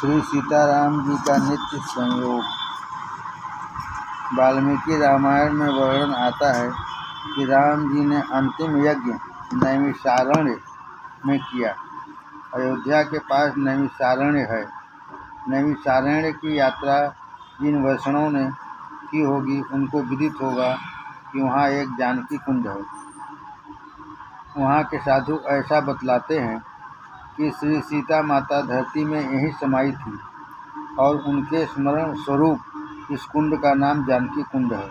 श्री सीताराम जी का नित्य संयोग। वाल्मीकि रामायण में वर्णन आता है कि राम जी ने अंतिम यज्ञ नैमिषारण्य में किया। अयोध्या के पास नैमिषारण्य है। नैमिषारण्य की यात्रा जिन वैष्णवों ने की होगी उनको विदित होगा कि वहाँ एक जानकी कुंड है। वहाँ के साधु ऐसा बतलाते हैं कि श्री सीता माता धरती में यहीं समाई थी और उनके स्मरण स्वरूप इस कुंड का नाम जानकी कुंड है।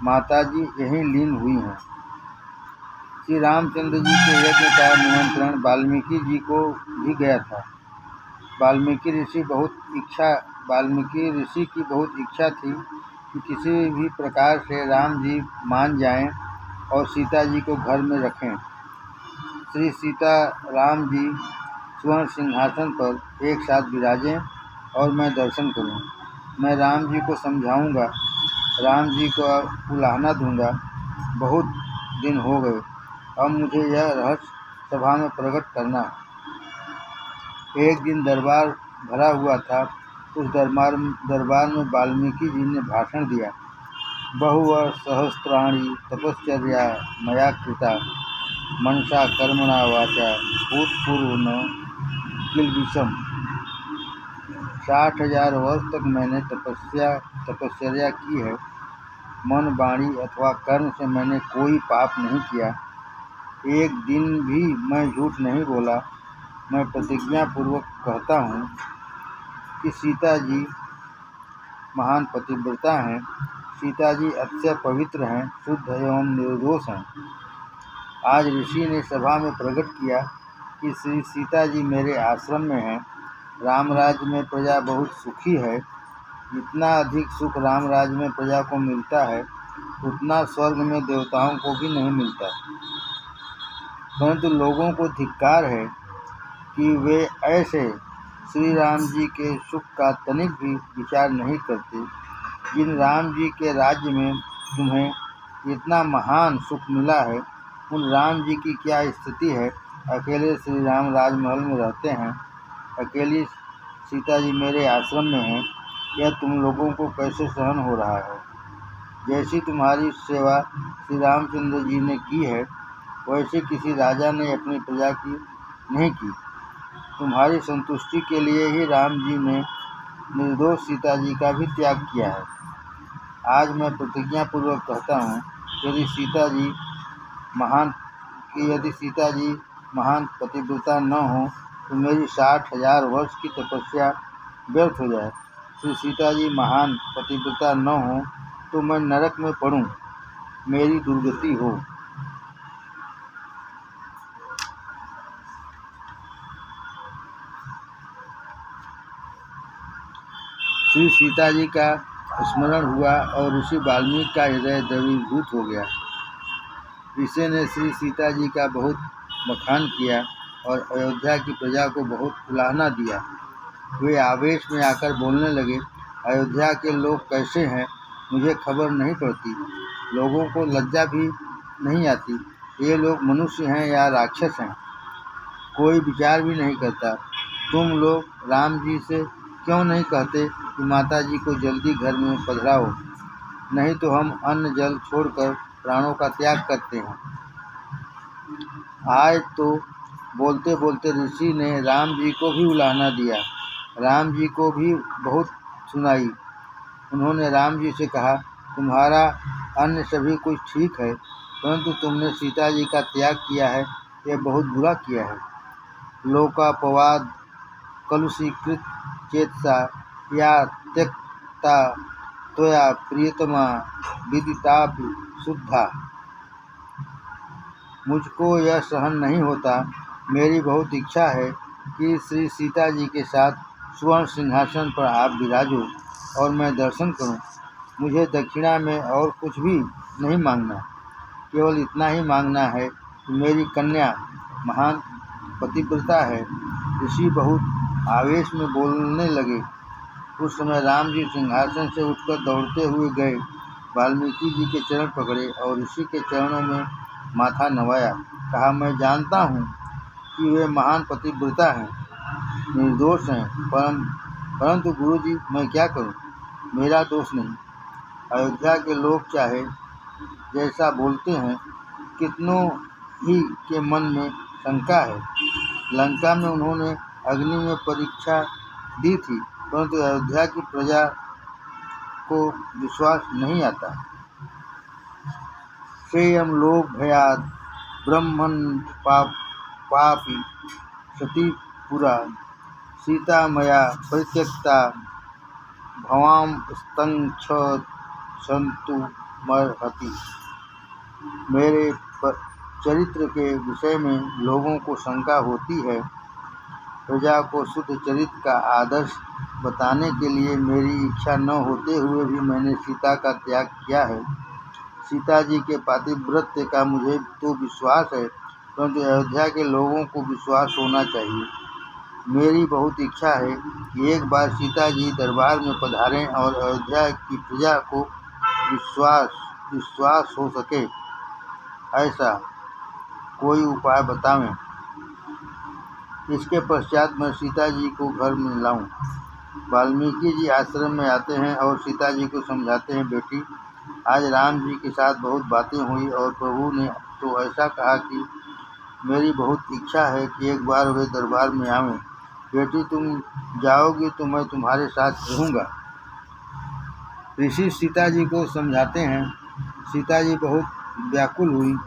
माता जी यहीं लीन हुई हैं। श्री रामचंद्र जी के यज्ञ का निमंत्रण वाल्मीकि जी को भी गया था। वाल्मीकि ऋषि की बहुत इच्छा थी कि किसी भी प्रकार से राम जी मान जाएं और सीता जी को घर में रखें। श्री सीता राम जी स्वर्ण सिंहासन पर एक साथ विराजें और मैं दर्शन करूं। मैं राम जी को समझाऊंगा, राम जी को उलाहना दूंगा। बहुत दिन हो गए, अब मुझे यह रहस्य सभा में प्रकट करना है। एक दिन दरबार भरा हुआ था। उस दरबार में वाल्मीकि जी ने भाषण दिया। बहुवर्ष सहस्त्राणि तपश्चर्या मया कृता, मनसा कर्मणा वाचा भूतपूर्व न किल्बिषम्। 60,000 वर्ष तक मैंने तपश्चर्या की है। मन, वाणी अथवा कर्म से मैंने कोई पाप नहीं किया। एक दिन भी मैं झूठ नहीं बोला। मैं प्रतिज्ञा पूर्वक कहता हूँ कि सीता जी महान पतिव्रता हैं। सीता जी अत्यंत पवित्र हैं, शुद्ध एवं निर्दोष हैं। आज ऋषि ने सभा में प्रकट किया कि श्री सीता जी मेरे आश्रम में हैं। रामराज्य में प्रजा बहुत सुखी है। जितना अधिक सुख रामराज्य में प्रजा को मिलता है उतना स्वर्ग में देवताओं को भी नहीं मिलता। परंतु लोगों को धिक्कार है कि वे ऐसे श्री राम जी के सुख का तनिक भी विचार नहीं करते। जिन राम जी के राज्य में तुम्हें इतना महान सुख मिला है, उन राम जी की क्या स्थिति है। अकेले श्री राम राजमहल में रहते हैं, अकेली सीता जी मेरे आश्रम में हैं। यह तुम लोगों को कैसे सहन हो रहा है। जैसी तुम्हारी सेवा श्री रामचंद्र जी ने की है, वैसे किसी राजा ने अपनी प्रजा की नहीं की। तुम्हारी संतुष्टि के लिए ही राम जी ने निर्दोष सीता जी का भी त्याग किया है। आज मैं प्रतिज्ञा पूर्वक कहता हूँ, यदि सीता जी महान पतिव्रता न हो तो मेरी 60,000 वर्ष की तपस्या व्यर्थ हो जाए। श्री सीता जी महान पतिव्रता न हो तो मैं नरक में पड़ूं, मेरी दुर्गति हो। श्री सीता जी का स्मरण हुआ और ऋषि वाल्मीकि का हृदय द्रवीभूत हो गया। ऋषि ने श्री सीता जी का बहुत बखान किया और अयोध्या की प्रजा को बहुत उलाहना दिया। वे आवेश में आकर बोलने लगे, अयोध्या के लोग कैसे हैं मुझे खबर नहीं पड़ती। लोगों को लज्जा भी नहीं आती। ये लोग मनुष्य हैं या राक्षस हैं, कोई विचार भी नहीं करता। तुम लोग राम जी से क्यों नहीं कहते कि माता जी को जल्दी घर में पधराओ, नहीं तो हम अन्न जल छोड़कर प्राणों का त्याग करते हैं। आज तो बोलते बोलते ऋषि ने राम जी को भी उलाहना दिया, राम जी को भी बहुत सुनाई। उन्होंने राम जी से कहा, तुम्हारा अन्य सभी कुछ ठीक है, परंतु तुमने सीता जी का त्याग किया है, यह बहुत बुरा किया है। लोकापवाद कलुषीकृत चेतसा या त्यक्ता त्वया प्रियतमा विदितापि शुद्धा। मुझको यह सहन नहीं होता। मेरी बहुत इच्छा है कि श्री सीता जी के साथ स्वर्ण सिंहासन पर आप विराजो और मैं दर्शन करूं। मुझे दक्षिणा में और कुछ भी नहीं मांगना, केवल इतना ही मांगना है कि मेरी कन्या महान पतिव्रता है। ऋषि बहुत आवेश में बोलने लगे। उस समय राम जी सिंहासन से उठकर दौड़ते हुए गए, वाल्मीकि जी के चरण पकड़े और ऋषि के चरणों में माथा नवाया। कहा, मैं जानता हूँ कि वे महान पतिव्रता हैं, निर्दोष हैं। परंतु गुरुजी, मैं क्या करूं? मेरा दोष नहीं। अयोध्या के लोग चाहे जैसा बोलते हैं, कितनों ही के मन में शंका है। लंका में उन्होंने अग्नि में परीक्षा दी थी, परंतु अयोध्या की प्रजा को विश्वास नहीं आता। श्रेयम लोक भयाद ब्रह्मन् पापी सती पुरा सीता मया परित्यक्ता भवाम स्तंक्षन्तु मर्हति। मेरे चरित्र के विषय में लोगों को शंका होती है। प्रजा को शुद्ध चरित्र का आदर्श बताने के लिए मेरी इच्छा न होते हुए भी मैंने सीता का त्याग किया है। सीता जी के पातिव्रत्य का मुझे तो विश्वास है, परंतु अयोध्या के लोगों को विश्वास होना चाहिए। मेरी बहुत इच्छा है कि एक बार सीता जी दरबार में पधारें और अयोध्या की प्रजा को विश्वास हो सके, ऐसा कोई उपाय बतावें। इसके पश्चात मैं सीता जी को घर में लाऊं। वाल्मीकि जी आश्रम में आते हैं और सीता जी को समझाते हैं, बेटी, आज राम जी के साथ बहुत बातें हुई और प्रभु ने तो ऐसा कहा कि मेरी बहुत इच्छा है कि एक बार वे दरबार में आवें। बेटी, तुम जाओगी तो मैं तुम्हारे साथ रहूँगा। ऋषि सीता जी को समझाते हैं। सीता जी बहुत व्याकुल हुई।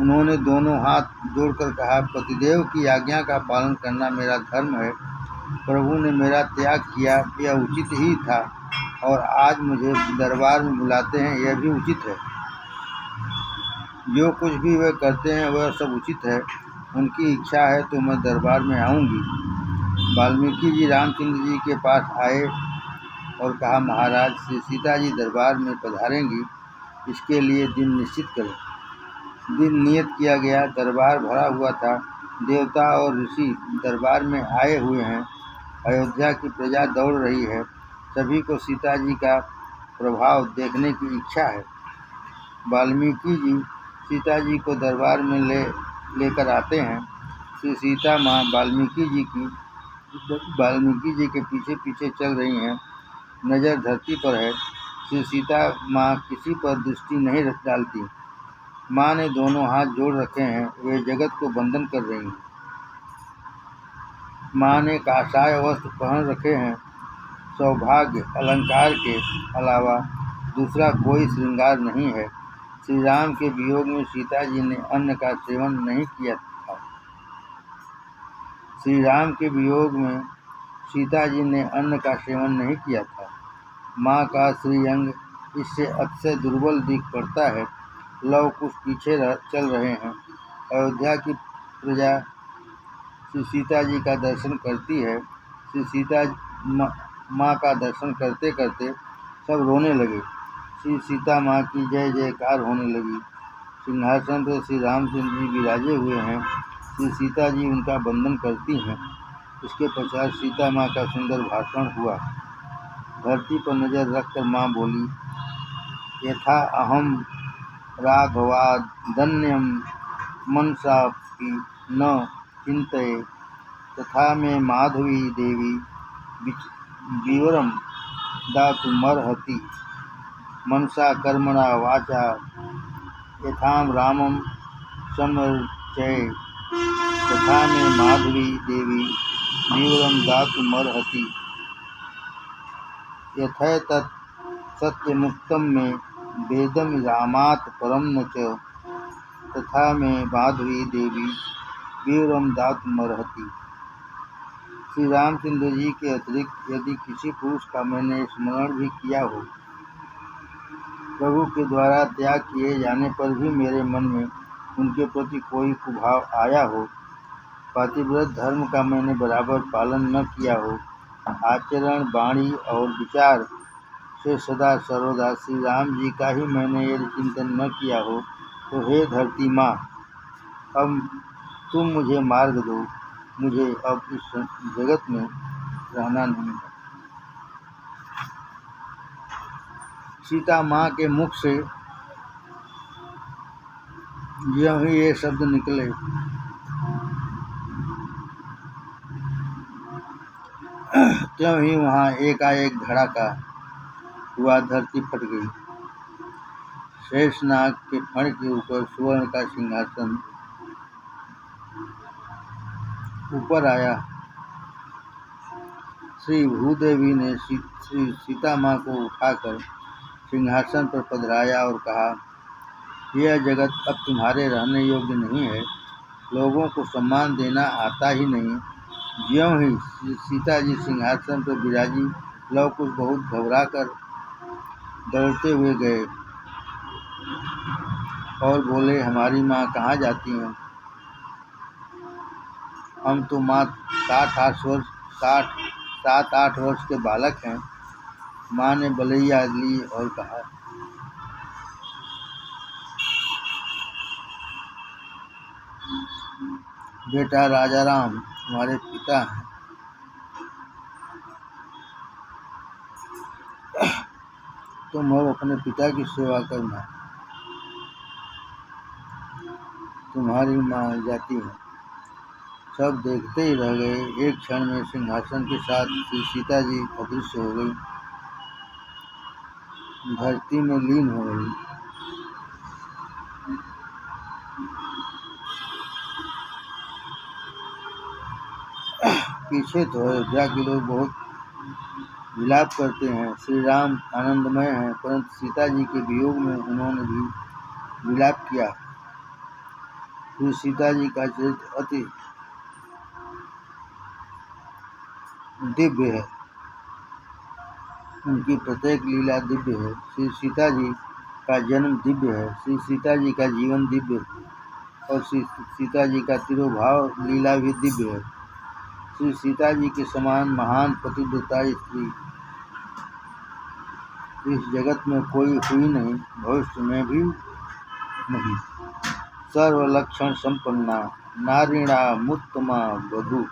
उन्होंने दोनों हाथ जोड़कर कहा, पतिदेव की आज्ञा का पालन करना मेरा धर्म है। प्रभु ने मेरा त्याग किया, यह उचित ही था, और आज मुझे दरबार में बुलाते हैं, यह भी उचित है। जो कुछ भी वे करते हैं वह सब उचित है। उनकी इच्छा है तो मैं दरबार में आऊँगी। वाल्मीकि जी रामचंद्र जी के पास आए और कहा, महाराज, श्री सीता जी दरबार में पधारेंगी, इसके लिए दिन निश्चित करें। दिन नियत किया गया। दरबार भरा हुआ था। देवता और ऋषि दरबार में आए हुए हैं। अयोध्या की प्रजा दौड़ रही है। सभी को सीता जी का प्रभाव देखने की इच्छा है। वाल्मीकि जी सीता जी को दरबार में लेकर आते हैं। श्री सीता माँ वाल्मीकि जी के पीछे पीछे चल रही हैं। नज़र धरती पर है। श्री सीता माँ किसी पर दृष्टि नहीं डालती। माँ ने दोनों हाथ जोड़ रखे हैं। वे जगत को वंदन कर रही हैं। माँ ने काषाय वस्त्र पहन रखे हैं। सौभाग्य अलंकार के अलावा दूसरा कोई श्रृंगार नहीं है। श्री राम के वियोग में सीता जी ने अन्न का सेवन नहीं किया था। श्री राम के वियोग में सीता जी ने अन्न का सेवन नहीं किया था। माँ का श्रीअंग इससे अतिशय दुर्बल दिख पड़ता है। लव कुछ पीछे चल रहे हैं। अयोध्या की प्रजा श्री सीता जी का दर्शन करती है। श्री सीता माँ का दर्शन करते करते सब रोने लगे। श्री सीता माँ की जय जयकार होने लगी। सिंहासन पर श्री रामचंद्र जी विराजे हुए हैं। श्री सीता जी उनका वंदन करती हैं। इसके पश्चात सीता माँ का सुंदर भाषण हुआ। धरती पर नज़र रखकर माँ बोली, यथा अहम राघवादन्यम मनसापि न चिंतये तथा मे माधवी देवी विवरम दातुमर्हति। मनसा कर्मणा वाचा यथाम रामम समर्चये तथा मे माधवी देवी विवरम दातुमर्हति। यथैतत् सत्यमुक्तं मे वेदम रामात् परम न च तथा मे माधवी देवी विवरम दातुमर्हति। श्री रामचंद्र जी के अतिरिक्त यदि किसी पुरुष का मैंने स्मरण भी किया हो, प्रभु के द्वारा त्याग किए जाने पर भी मेरे मन में उनके प्रति कोई कुभाव आया हो, पातिव्रत धर्म का मैंने बराबर पालन न किया हो, आचरण, वाणी और विचार से सदा सर्वदा श्री राम जी का ही मैंने यदि चिंतन न किया हो, तो हे धरती माँ, अब तुम मुझे मार्ग दो। मुझे अब इस जगत में रहना नहीं है। सीता माँ के मुख से ज्यों ही ये शब्द निकले, त्यों ही वहाँ एकाएक धड़ाका हुआ, धरती फट गई। शेषनाग के फण के ऊपर सुवर्ण का सिंहासन ऊपर आया। श्री भूदेवी ने श्री सीता माँ को उठाकर सिंहासन पर पधराया और कहा, यह जगत अब तुम्हारे रहने योग्य नहीं है। लोगों को सम्मान देना आता ही नहीं। ज्यों ही सीता जी सिंहासन पर विराजी, लव कुश बहुत घबरा कर दौड़ते हुए गए और बोले, हमारी माँ कहाँ जाती हैं? हम तो मात्र 7-8 वर्ष के बालक हैं। माँ ने बलैया ली और कहा, बेटा राजा राम हमारे पिता हैं। तुम अब अपने पिता की सेवा करना। तुम्हारी माँ जाती है। सब देखते ही रह गए। एक क्षण में सिंहासन के साथ श्री सीता जी अदृश्य हो गई, धरती में लीन हो गई। पीछे तो अयोध्या के लोग बहुत विलाप करते हैं। श्री राम आनंदमय हैं, परंतु सीता जी के वियोग में उन्होंने भी विलाप किया। श्री सीता जी का चरित्र अति दिव्य है। उनकी प्रत्येक लीला दिव्य है। श्री सीता जी का जन्म दिव्य है। श्री सीता जी का जीवन दिव्य है और श्री सीता जी का तिरोभाव लीला भी दिव्य है। श्री सीता जी के समान महान पतिव्रता स्त्री इस जगत में कोई हुई नहीं, भविष्य में भी नहीं। सर्वलक्षण संपन्ना नारीणामुत्तमा वधू।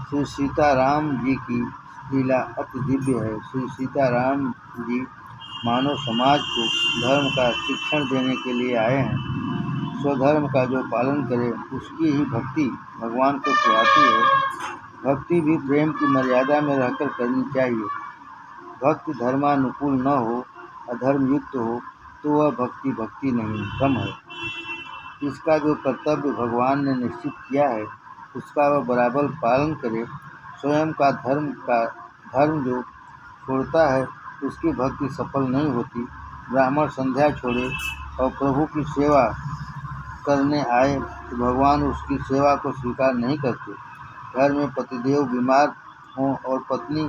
श्री सीताराम जी की लीला अति दिव्य है। श्री सीताराम जी मानव समाज को धर्म का शिक्षण देने के लिए आए हैं। स्वधर्म का जो पालन करे उसकी ही भक्ति भगवान को सुहाती है। भक्ति भी प्रेम की मर्यादा में रहकर करनी चाहिए। भक्ति धर्मानुकूल न हो, अधर्म युक्त हो तो वह भक्ति नहीं, भ्रम है। इसका जो कर्तव्य भगवान ने निश्चित किया है उसका वह बराबर पालन करे। स्वयं का धर्म जो छोड़ता है उसकी भक्ति सफल नहीं होती। ब्राह्मण संध्या छोड़े और प्रभु की सेवा करने आए तो भगवान उसकी सेवा को स्वीकार नहीं करते। घर में पतिदेव बीमार हों और पत्नी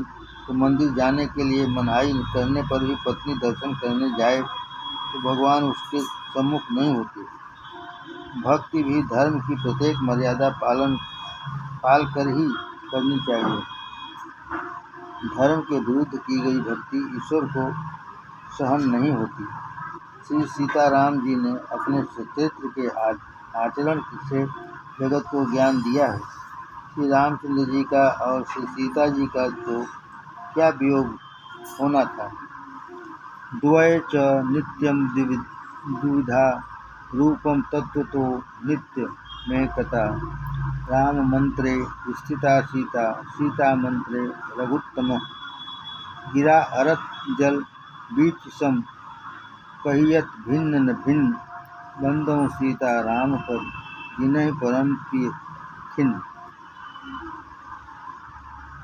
को मंदिर जाने के लिए मनाही करने पर भी पत्नी दर्शन करने जाए तो भगवान उसके सम्मुख नहीं होते। भक्ति भी धर्म की प्रत्येक मर्यादा पाल कर ही करनी चाहिए। धर्म के विरुद्ध की गई भक्ति ईश्वर को सहन नहीं होती। श्री सीताराम जी ने अपने चरित्र के आचरण से जगत को ज्ञान दिया है। श्री रामचंद्र जी का और श्री सीता जी का तो क्या वियोग होना था। द्वय च नित्यम द्विविधा रूपम तत्वतो नित्य में कथा। राम मंत्रे स्थिता सीता, सीता मंत्रे रघुत्तम। गिरा अरत जल बीच सम, कहियत भिन्न न भिन्न। बंदों सीता राम पर, जिन्हें परम प्रिय खिन्न।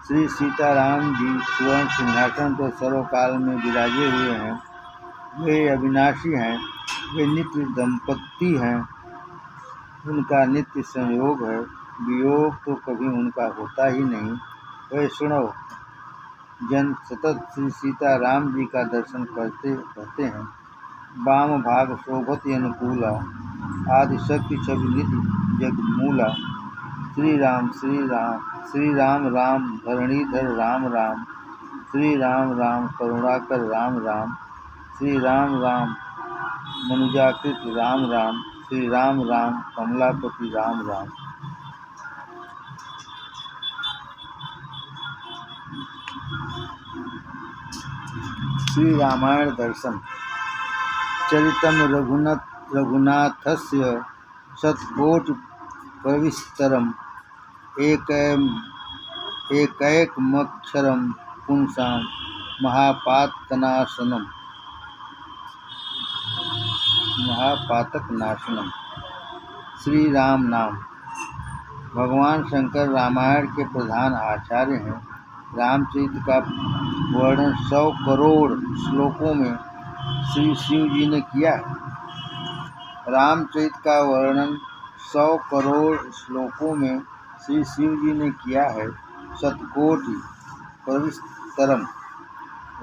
श्री सीताराम जी स्वर्ण सिंहासन पर सर्वकाल में विराजे हुए हैं। वे अविनाशी हैं, वे नित्य दंपत्ति हैं। उनका नित्य संयोग है, वियोग तो कभी उनका होता ही नहीं। वैष्णव जन सतत श्री सीताराम जी का दर्शन करते रहते हैं। वाम भाग शोभति अनुकूला, आदिशक्ति छवि निधि जगमूला। श्री राम श्री राम श्री राम राम धरणीधर राम राम। श्री राम राम करुणाकर राम राम। श्री राम राम मनुजाकृत राम राम। श्री राम राम कमलापति राम राम। श्री रामायण दर्शन। चरितम रघुनाथस्य शतकोटि प्रविस्तरम् एकैकं एकैकमक्षरं पुंसां महापातकनाशनम। श्री राम नाम। भगवान शंकर रामायण के प्रधान आचार्य हैं। रामचरित का वर्णन 100 करोड़ श्लोकों में श्री शिव जी ने किया है। रामचरित का वर्णन 100 करोड़ श्लोकों में श्री शिव जी ने किया है। शतकोटि प्रविस्तरम।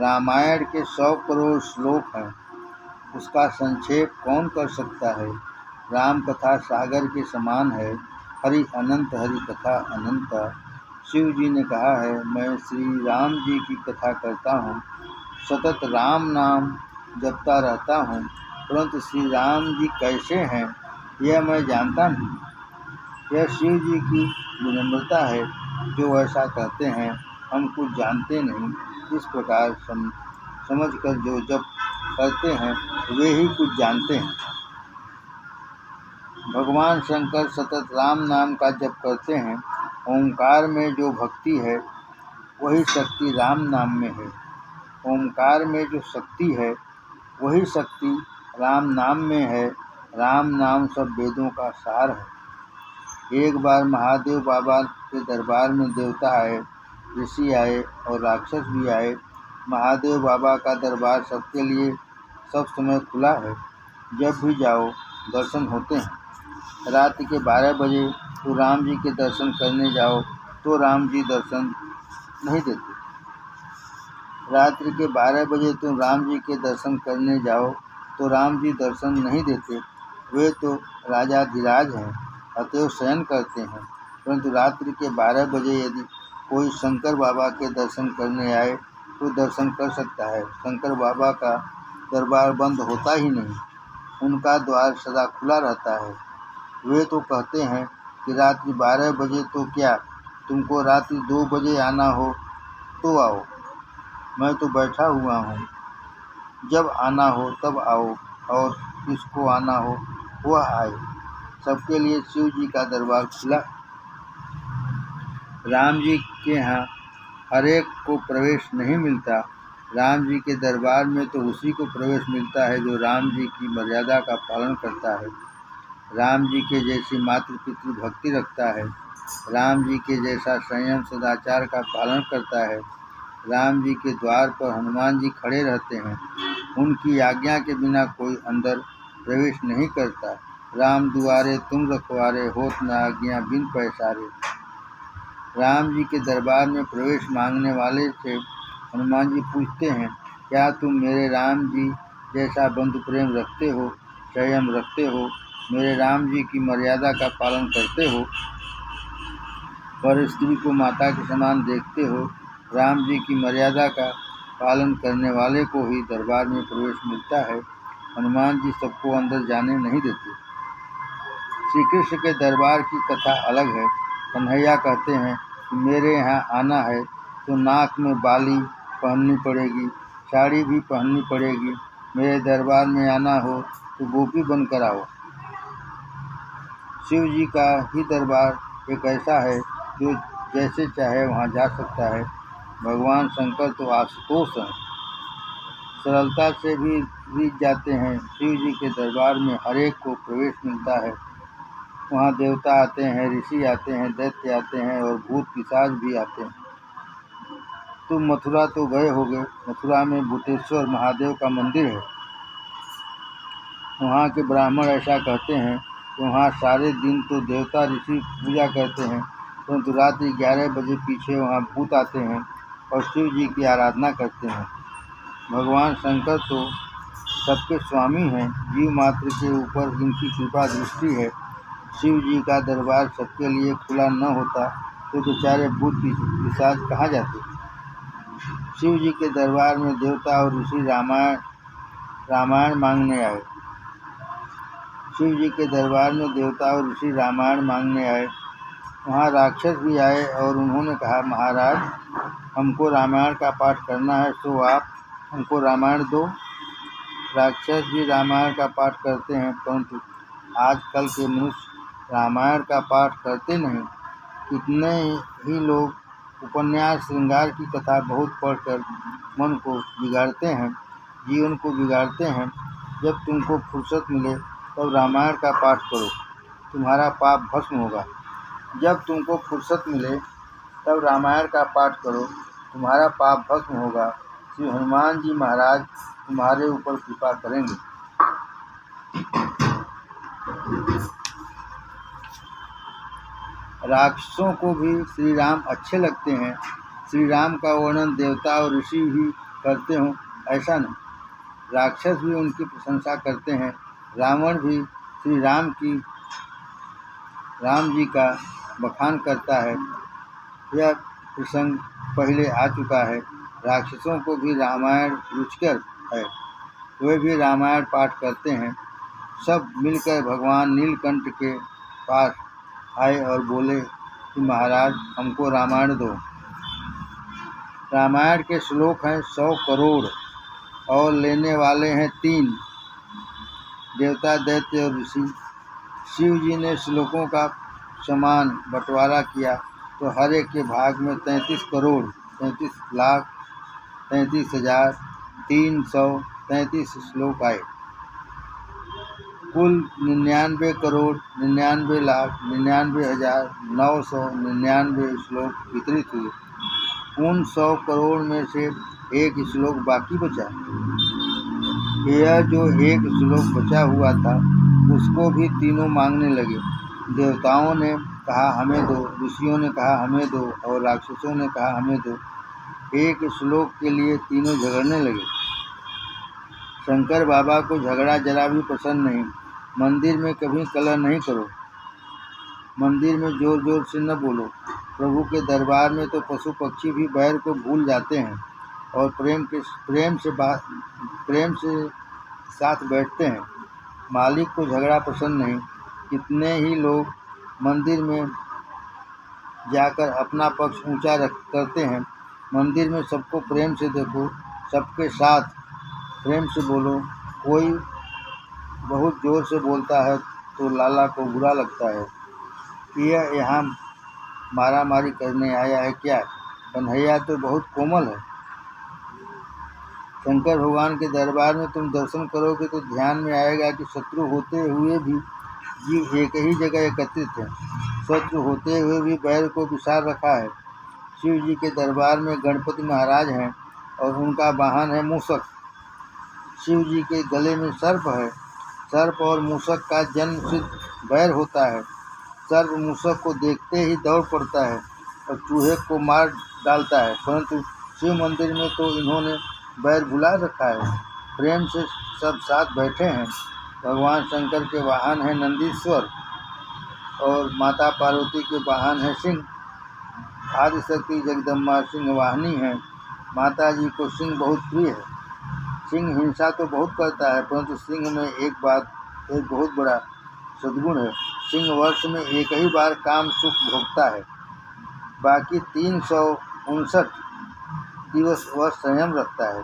रामायण के 100 करोड़ श्लोक हैं, उसका संक्षेप कौन कर सकता है। राम कथा सागर के समान है, हरि अनंत हरि कथा अनंत। शिव जी ने कहा है, मैं श्री राम जी की कथा करता हूँ, सतत राम नाम जपता रहता हूँ, परंतु श्री राम जी कैसे हैं यह मैं जानता नहीं। यह शिव जी की विनम्रता है, जो ऐसा कहते हैं, हम कुछ जानते नहीं, इस प्रकार समझकर जो जप करते हैं वे ही कुछ जानते हैं। भगवान शंकर सतत राम नाम का जप करते हैं। ओंकार में जो भक्ति है वही शक्ति राम नाम में है। ओंकार में जो शक्ति है वही शक्ति राम नाम में है। राम नाम सब वेदों का सार है। एक बार महादेव बाबा के दरबार में देवता आए, ऋषि आए और राक्षस भी आए। महादेव बाबा का दरबार सबके लिए सब समय खुला है, जब भी जाओ दर्शन होते हैं। रात के 12 बजे तो राम जी के दर्शन करने जाओ तो राम जी दर्शन नहीं देते। रात्रि के 12 बजे तुम राम जी के दर्शन करने जाओ तो राम जी दर्शन नहीं देते। वे तो राजाधिराज हैं, अतएव शयन करते हैं, परंतु रात्रि के 12 बजे यदि कोई शंकर बाबा के दर्शन करने आए तो दर्शन कर सकता है। शंकर बाबा का दरबार बंद होता ही नहीं, उनका द्वार सदा खुला रहता है। वे तो कहते हैं कि रात्रि 12 बजे तो क्या, तुमको रात्रि 2 बजे आना हो तो आओ, मैं तो बैठा हुआ हूँ, जब आना हो तब आओ, और किसको आना हो वह आए। सबके लिए शिव जी का दरबार खुला। राम जी के यहाँ हर एक को प्रवेश नहीं मिलता। राम जी के दरबार में तो उसी को प्रवेश मिलता है जो राम जी की मर्यादा का पालन करता है, राम जी के जैसी मातृ पितृ भक्ति रखता है, राम जी के जैसा संयम सदाचार का पालन करता है। राम जी के द्वार पर हनुमान जी खड़े रहते हैं, उनकी आज्ञा के बिना कोई अंदर प्रवेश नहीं करता। राम दुआरे तुम रखवारे, होत न आज्ञा बिन पैसारे। राम जी के दरबार में प्रवेश मांगने वाले से हनुमान जी पूछते हैं, क्या तुम मेरे राम जी जैसा बंधु प्रेम रखते हो, संयम रखते हो, मेरे राम जी की मर्यादा का पालन करते हो, पर स्त्री को माता के समान देखते हो। राम जी की मर्यादा का पालन करने वाले को ही दरबार में प्रवेश मिलता है। हनुमान जी सबको अंदर जाने नहीं देते। श्री कृष्ण के दरबार की कथा अलग है। कन्हैया कहते हैं कि मेरे यहाँ आना है तो नाक में बाली पहननी पड़ेगी, साड़ी भी पहननी पड़ेगी। मेरे दरबार में आना हो तो गोपी बनकर आओ। शिव जी का ही दरबार एक ऐसा है जो जैसे चाहे वहाँ जा सकता है। भगवान शंकर तो आशुतोष हैं, सरलता से भी रीत जाते हैं। शिव जी के दरबार में हर एक को प्रवेश मिलता है। वहाँ देवता आते हैं, ऋषि आते हैं, दैत्य आते हैं और भूत पिशाच भी आते हैं। तुम मथुरा तो गए होगे। मथुरा में भूतेश्वर महादेव का मंदिर है। वहाँ के ब्राह्मण ऐसा कहते हैं कि वहाँ सारे दिन तो देवता ऋषि पूजा करते हैं, परंतु रात्रि 11 बजे पीछे वहाँ भूत आते हैं और शिव जी की आराधना करते हैं। भगवान शंकर तो सबके स्वामी हैं, जीव मात्र के ऊपर इनकी कृपा दृष्टि है। शिव जी का दरबार सबके लिए खुला न होता तो बेचारे भूत पिशाच कहाँ जाते। शिव जी के दरबार में देवता और ऋषि रामायण मांगने आए। शिव जी के दरबार में देवता और ऋषि रामायण मांगने आए। वहाँ राक्षस भी आए और उन्होंने कहा, महाराज हमको रामायण का पाठ करना है, तो आप हमको रामायण दो। राक्षस भी रामायण का पाठ करते हैं, परंतु आजकल के मनुष्य रामायण का पाठ करते नहीं। कितने ही लोग उपन्यास श्रृंगार की कथा बहुत पढ़कर मन को बिगाड़ते हैं, जीवन को बिगाड़ते हैं। जब तुमको फुर्सत मिले तब रामायण का पाठ करो, तुम्हारा पाप भस्म होगा। जब तुमको फुर्सत मिले तब रामायण का पाठ करो, तुम्हारा पाप भस्म होगा। श्री हनुमान जी महाराज तुम्हारे ऊपर कृपा करेंगे। राक्षसों को भी श्री राम अच्छे लगते हैं। श्री राम का वर्णन देवता और ऋषि ही करते हों ऐसा नहीं, राक्षस भी उनकी प्रशंसा करते हैं। रावण भी श्री राम जी का बखान करता है। यह प्रसंग पहले आ चुका है। राक्षसों को भी रामायण रुचिकर है, वे भी रामायण पाठ करते हैं। सब मिलकर भगवान नीलकंठ के पास आए और बोले कि महाराज हमको रामायण दो। रामायण के श्लोक हैं 100 करोड़ और लेने वाले हैं 3 देवता, दैत्य और ऋषि। शिव जी ने श्लोकों का समान बंटवारा किया तो हर एक के भाग में 33 करोड़ 33 लाख 33,000 333 श्लोक आए। कुल 99 करोड़ 99 लाख 99,999 श्लोक वितरित हुए। उन 100 करोड़ में से एक श्लोक बाकी बचा। यह जो एक श्लोक बचा हुआ था उसको भी तीनों मांगने लगे। देवताओं ने कहा हमें दो, ऋषियों ने कहा हमें दो और राक्षसों ने कहा हमें दो। एक श्लोक के लिए तीनों झगड़ने लगे। शंकर बाबा को झगड़ा जरा भी पसंद नहीं। मंदिर में कभी कलह नहीं करो, मंदिर में जोर जोर से न बोलो। प्रभु के दरबार में तो पशु पक्षी भी बैर को भूल जाते हैं और प्रेम से साथ बैठते हैं। मालिक को झगड़ा पसंद नहीं। कितने ही लोग मंदिर में जाकर अपना पक्ष ऊंचा करते हैं। मंदिर में सबको प्रेम से देखो, सबके साथ प्रेम से बोलो। कोई बहुत जोर से बोलता है तो लाला को बुरा लगता है कि यह यहाँ मारामारी करने आया है क्या। कन्हैया तो बहुत कोमल है। शंकर भगवान के दरबार में तुम दर्शन करोगे तो ध्यान में आएगा कि शत्रु होते हुए भी जीव एक ही जगह एकत्रित हैं। शत्रु होते हुए भी बैर को विसार रखा है। शिव जी के दरबार में गणपति महाराज हैं और उनका वाहन है मूषक। शिव जी के गले में सर्प है। सर्प और मूषक का जन्म सिद्ध बैर होता है। सर्प मूषक को देखते ही दौड़ पड़ता है और चूहे को मार डालता है, परंतु शिव मंदिर में तो इन्होंने बैर भुला रखा है। प्रेम से सब साथ बैठे हैं। भगवान शंकर के वाहन है नंदीश्वर और माता पार्वती के वाहन है सिंह। आदिशक्ति जगदम्बा सिंह वाहिनी है। माता जी को सिंह बहुत प्रिय है। सिंह हिंसा तो बहुत करता है, परंतु सिंह में एक बहुत बड़ा सद्गुण है। सिंह वर्ष में एक ही बार काम सुख भोगता है, बाकी 359 दिवस वह संयम रखता है।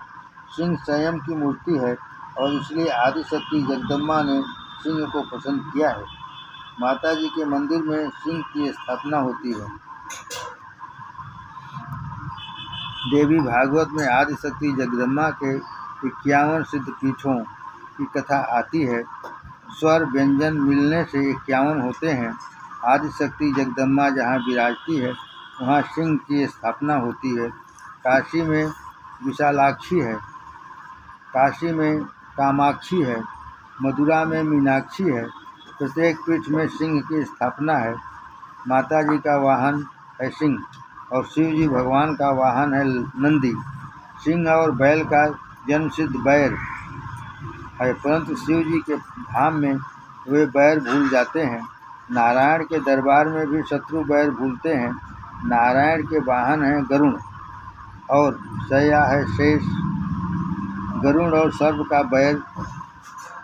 सिंह संयम की मूर्ति है और इसलिए आदिशक्ति जगदम्बा ने सिंह को पसंद किया है। माता जी के मंदिर में सिंह की स्थापना होती है। देवी भागवत में आदिशक्ति जगदम्बा के 51 सिद्ध पीठों की कथा आती है। स्वर व्यंजन मिलने से 51 होते हैं। आदिशक्ति जगदम्बा जहाँ विराजती है वहाँ सिंह की स्थापना होती है। काशी में विशालाक्षी है, काशी में कामाक्षी है, मथुरा में मीनाक्षी है। प्रत्येक पीठ में सिंह की स्थापना है। माता जी का वाहन है सिंह और शिव जी भगवान का वाहन है नंदी। सिंह और बैल का जन्म सिद्ध बैर है, परंतु शिव जी के धाम में वे बैर भूल जाते हैं। नारायण के दरबार में भी शत्रु बैर भूलते हैं। नारायण के वाहन है गरुण और शैया है शेष। गरुण और सर्प का बैर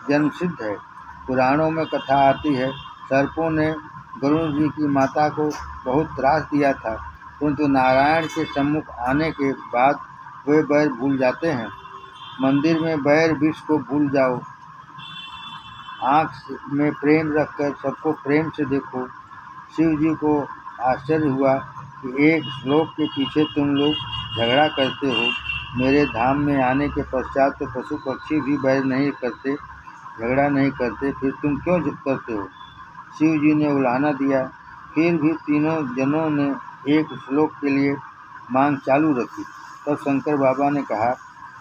जन्म सिद्ध है। पुराणों में कथा आती है, सर्पों ने गरुण जी की माता को बहुत त्रास दिया था, परंतु नारायण के सम्मुख आने के बाद वे बैर भूल जाते हैं। मंदिर में बैर विष को भूल जाओ। आँख में प्रेम रखकर सबको प्रेम से देखो। शिव जी को आश्चर्य हुआ कि एक श्लोक के पीछे तुम लोग झगड़ा करते हो। मेरे धाम में आने के पश्चात तो पशु पक्षी भी बैर नहीं करते, झगड़ा नहीं करते, फिर तुम क्यों करते हो? शिव जी ने उलाहना दिया। फिर भी तीनों जनों ने एक श्लोक के लिए मांग चालू रखी। तब शंकर बाबा ने कहा,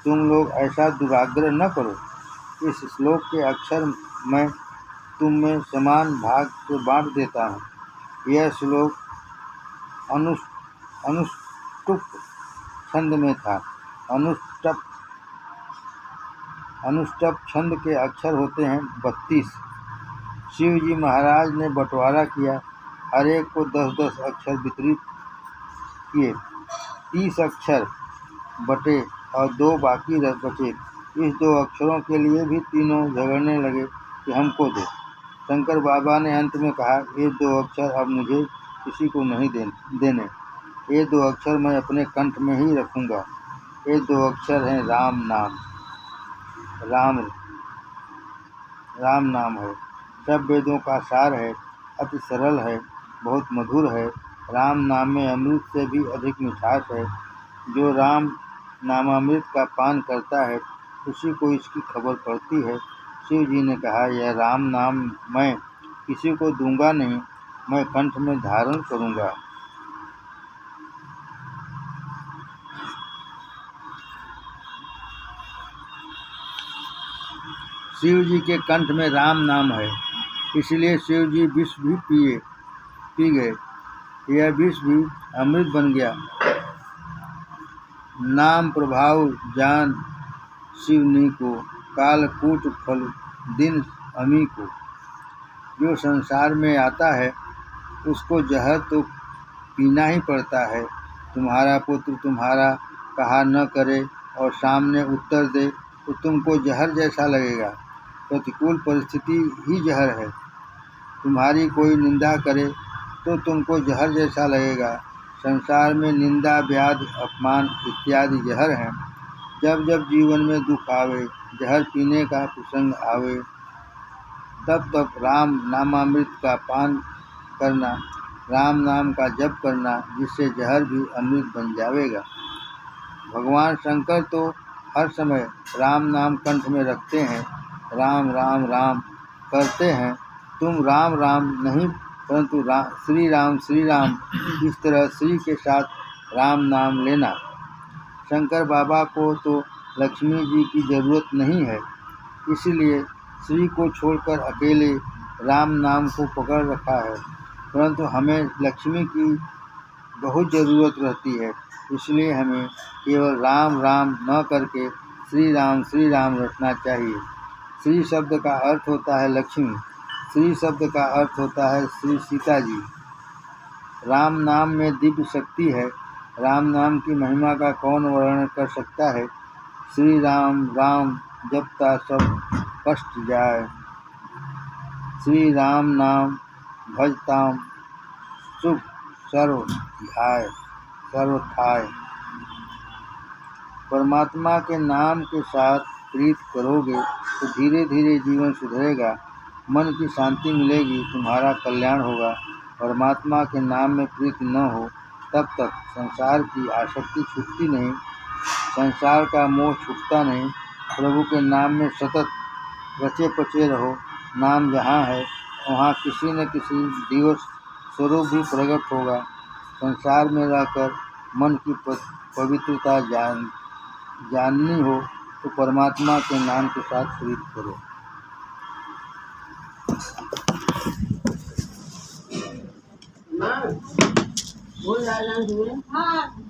तुम लोग ऐसा दुराग्रह न करो। इस श्लोक के अक्षर मैं तुम में समान भाग से बांट देता हूँ। यह श्लोक अनुष्टुप छंद में था। अनुष्टुप छंद के अक्षर होते हैं 32। शिव जी महाराज ने बंटवारा किया, हर एक को 10-10 अक्षर वितरित किए। 30 अक्षर बटे और 2 बाकी बचे। इस 2 अक्षरों के लिए भी तीनों झगड़ने लगे कि हमको दो। शंकर बाबा ने अंत में कहा, ये 2 अक्षर अब मुझे किसी को नहीं देने। ये 2 अक्षर मैं अपने कंठ में ही रखूँगा। ये 2 अक्षर हैं राम नाम। राम नाम है, सब वेदों का सार है, अति सरल है, बहुत मधुर है। राम नाम में अमृत से भी अधिक मिठास है। जो राम नामामृत का पान करता है उसी को इसकी खबर पड़ती है। शिव जी ने कहा, यह राम नाम मैं किसी को दूंगा नहीं, मैं कंठ में धारण करूंगा। शिव जी के कंठ में राम नाम है, इसलिए शिव जी विष भी पी गए। यह विष भी अमृत बन गया। नाम प्रभाव जान शिवनी को, कालकूट फल दिन अमी को। जो संसार में आता है उसको जहर तो पीना ही पड़ता है। तुम्हारा पुत्र तुम्हारा कहा न करे और सामने उत्तर दे तो तुमको जहर जैसा लगेगा। प्रतिकूल परिस्थिति ही जहर है। तुम्हारी कोई निंदा करे तो तुमको जहर जैसा लगेगा। संसार में निंदा, व्याधि, अपमान इत्यादि जहर हैं। जब जब जीवन में दुख आवे, जहर पीने का प्रसंग आवे, तब तब राम नामामृत का पान करना, राम नाम का जप करना, जिससे जहर भी अमृत बन जाएगा। भगवान शंकर तो हर समय राम नाम कंठ में रखते हैं, राम राम राम करते हैं। तुम राम राम नहीं परंतु श्री राम इस तरह श्री के साथ राम नाम लेना। शंकर बाबा को तो लक्ष्मी जी की जरूरत नहीं है, इसलिए श्री को छोड़कर अकेले राम नाम को पकड़ रखा है, परंतु हमें लक्ष्मी की बहुत ज़रूरत रहती है, इसलिए हमें केवल राम राम न करके श्री राम रखना चाहिए। श्री शब्द का अर्थ होता है लक्ष्मी, श्री शब्द का अर्थ होता है श्री सीता जी। राम नाम में दिव्य शक्ति है। राम नाम की महिमा का कौन वर्णन कर सकता है। श्री राम राम जपता सब कष्ट जाए, श्री राम नाम भजताम सुख सर्व थाय। परमात्मा के नाम के साथ प्रीत करोगे तो धीरे धीरे जीवन सुधरेगा, मन की शांति मिलेगी, तुम्हारा कल्याण होगा। परमात्मा के नाम में प्रीति न हो तब तक संसार की आसक्ति छूटती नहीं, संसार का मोह छूटता नहीं। प्रभु के नाम में सतत रचे पचे रहो। नाम जहाँ है वहाँ किसी न किसी दिवस स्वरूप भी प्रकट होगा। संसार में रहकर मन की पवित्रता जाननी हो तो परमात्मा के नाम के साथ प्रीत करो। हाँ।